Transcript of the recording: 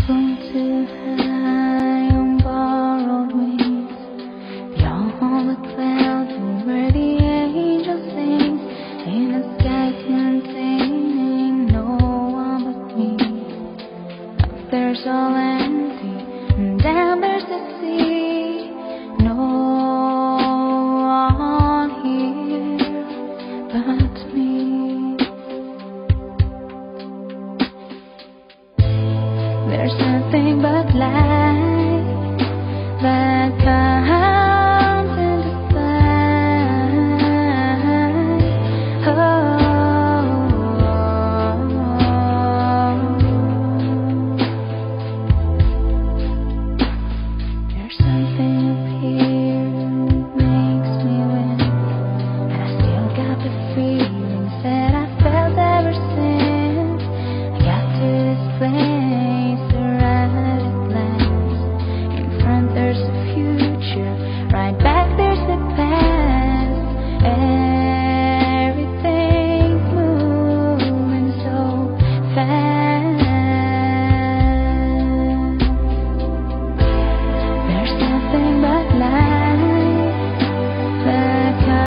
Flying too high on borrowed wings, beyond the clouds where the angel sings, in a sky containing no one but me. Up there's all empty, and down there's the sea. No one here but me. There's nothing but light that